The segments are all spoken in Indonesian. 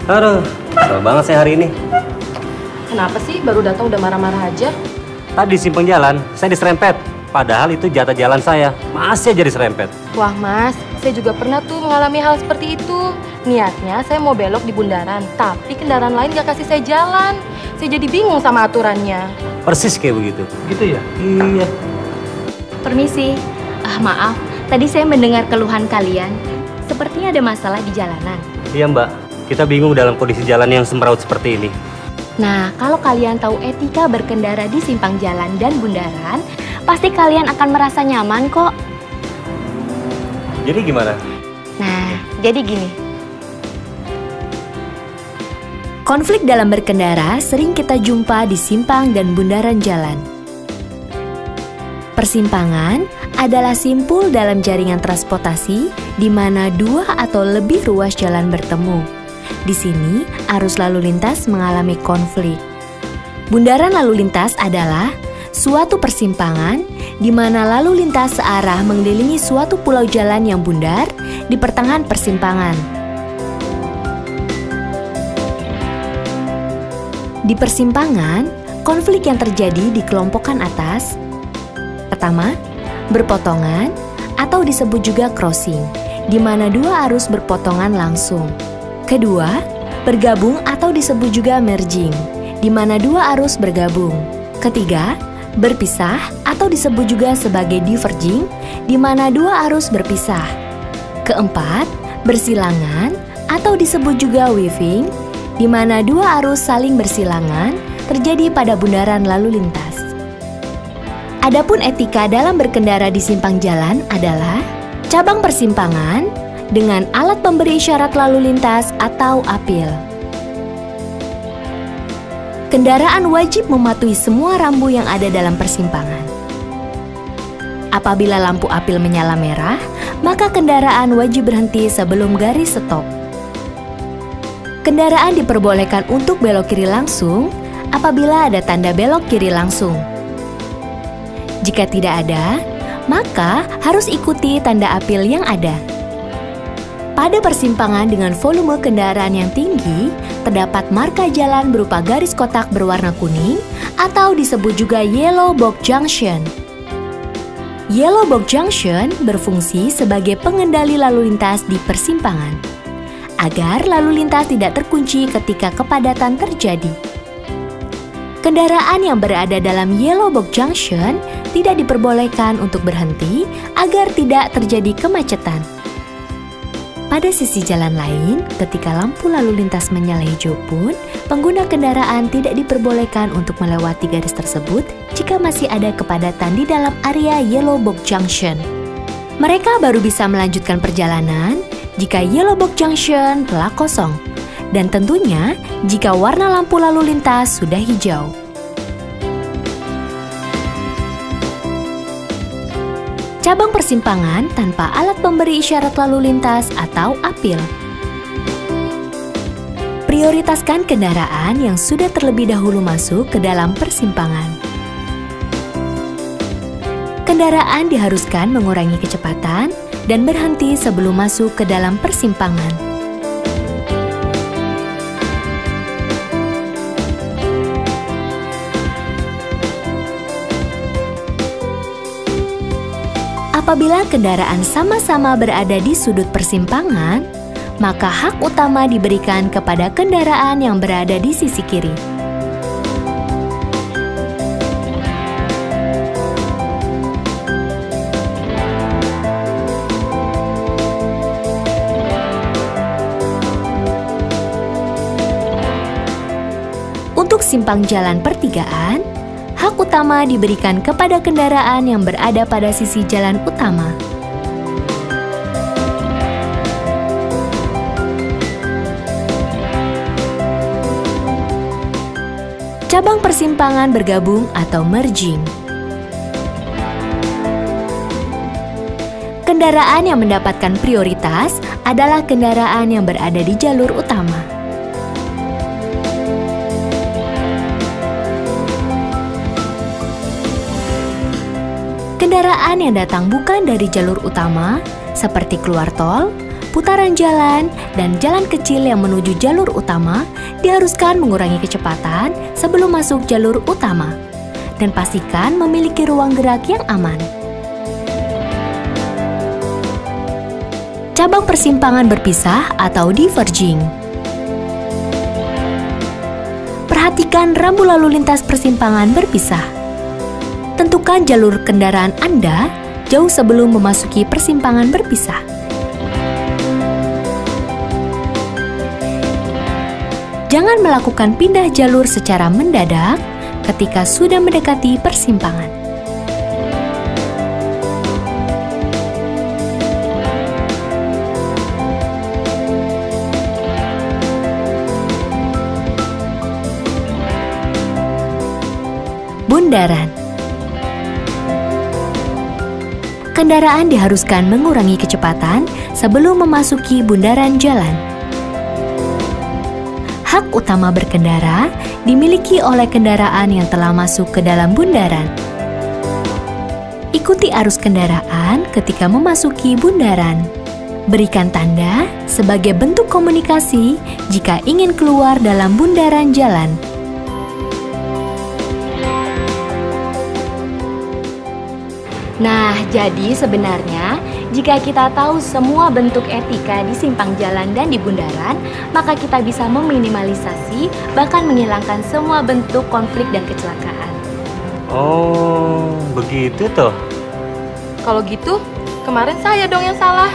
Aduh, kesel banget saya hari ini. Kenapa sih baru datang udah marah-marah aja? Tadi di simpang jalan, saya diserempet. Padahal itu jatah jalan saya, masih aja diserempet. Wah mas, saya juga pernah tuh mengalami hal seperti itu. Niatnya saya mau belok di bundaran, tapi kendaraan lain gak kasih saya jalan. Saya jadi bingung sama aturannya. Persis kayak begitu. Gitu ya? Iya. Permisi. Maaf, tadi saya mendengar keluhan kalian. Sepertinya ada masalah di jalanan. Iya mbak, kita bingung dalam kondisi jalan yang semeraut seperti ini. Nah, kalau kalian tahu etika berkendara di simpang jalan dan bundaran, pasti kalian akan merasa nyaman kok. Jadi gimana? Nah, jadi gini. Konflik dalam berkendara sering kita jumpa di simpang dan bundaran jalan. Persimpangan adalah simpul dalam jaringan transportasi di mana dua atau lebih ruas jalan bertemu. Di sini, arus lalu lintas mengalami konflik. Bundaran lalu lintas adalah suatu persimpangan di mana lalu lintas searah mengelilingi suatu pulau jalan yang bundar di pertengahan persimpangan. Di persimpangan, konflik yang terjadi dikelompokkan atas. Pertama, berpotongan atau disebut juga crossing, di mana dua arus berpotongan langsung. Kedua, bergabung atau disebut juga merging, di mana dua arus bergabung. Ketiga, berpisah atau disebut juga sebagai diverging, di mana dua arus berpisah. Keempat, bersilangan atau disebut juga weaving, di mana dua arus saling bersilangan terjadi pada bundaran lalu lintas. Adapun etika dalam berkendara di simpang jalan adalah cabang persimpangan dengan alat pemberi isyarat lalu lintas atau apil. Kendaraan wajib mematuhi semua rambu yang ada dalam persimpangan. Apabila lampu apil menyala merah, maka kendaraan wajib berhenti sebelum garis stop. Kendaraan diperbolehkan untuk belok kiri langsung apabila ada tanda belok kiri langsung. Jika tidak ada, maka harus ikuti tanda apil yang ada. Pada persimpangan dengan volume kendaraan yang tinggi, terdapat marka jalan berupa garis kotak berwarna kuning atau disebut juga yellow box junction. Yellow box junction berfungsi sebagai pengendali lalu lintas di persimpangan, agar lalu lintas tidak terkunci ketika kepadatan terjadi. Kendaraan yang berada dalam yellow box junction tidak diperbolehkan untuk berhenti agar tidak terjadi kemacetan. Pada sisi jalan lain, ketika lampu lalu lintas menyala hijau pun, pengguna kendaraan tidak diperbolehkan untuk melewati garis tersebut jika masih ada kepadatan di dalam area yellow box junction. Mereka baru bisa melanjutkan perjalanan jika yellow box junction telah kosong, dan tentunya jika warna lampu lalu lintas sudah hijau. Cabang persimpangan tanpa alat pemberi isyarat lalu lintas atau apil. Prioritaskan kendaraan yang sudah terlebih dahulu masuk ke dalam persimpangan. Kendaraan diharuskan mengurangi kecepatan dan berhenti sebelum masuk ke dalam persimpangan. Apabila kendaraan sama-sama berada di sudut persimpangan, maka hak utama diberikan kepada kendaraan yang berada di sisi kiri. Untuk simpang jalan pertigaan, hak utama diberikan kepada kendaraan yang berada pada sisi jalan utama. Cabang persimpangan bergabung atau merging. Kendaraan yang mendapatkan prioritas adalah kendaraan yang berada di jalur utama. Kendaraan yang datang bukan dari jalur utama, seperti keluar tol, putaran jalan dan jalan kecil yang menuju jalur utama, diharuskan mengurangi kecepatan sebelum masuk jalur utama. Dan pastikan memiliki ruang gerak yang aman. Cabang persimpangan berpisah atau diverging. Perhatikan rambu lalu lintas persimpangan berpisah. Tentukan jalur kendaraan Anda jauh sebelum memasuki persimpangan berpisah. Jangan melakukan pindah jalur secara mendadak ketika sudah mendekati persimpangan. Bundaran. Kendaraan diharuskan mengurangi kecepatan sebelum memasuki bundaran jalan. Hak utama berkendara dimiliki oleh kendaraan yang telah masuk ke dalam bundaran. Ikuti arus kendaraan ketika memasuki bundaran. Berikan tanda sebagai bentuk komunikasi jika ingin keluar dalam bundaran jalan. Nah, jadi sebenarnya jika kita tahu semua bentuk etika di simpang jalan dan di bundaran, maka kita bisa meminimalisasi bahkan menghilangkan semua bentuk konflik dan kecelakaan. Oh, begitu toh. Kalau gitu, kemarin saya dong yang salah.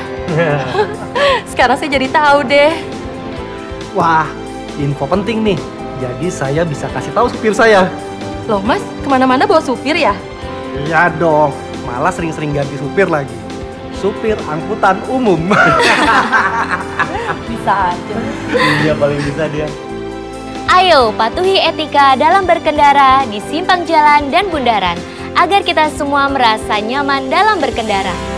Sekarang saya jadi tahu deh. Wah, info penting nih. Jadi saya bisa kasih tahu supir saya. Loh mas, kemana-mana bawa supir ya? Iya dong, malah sering-sering ganti supir lagi. Supir angkutan umum. Bisa aja. Iya, paling bisa dia. Ayo patuhi etika dalam berkendara di simpang jalan dan bundaran agar kita semua merasa nyaman dalam berkendara.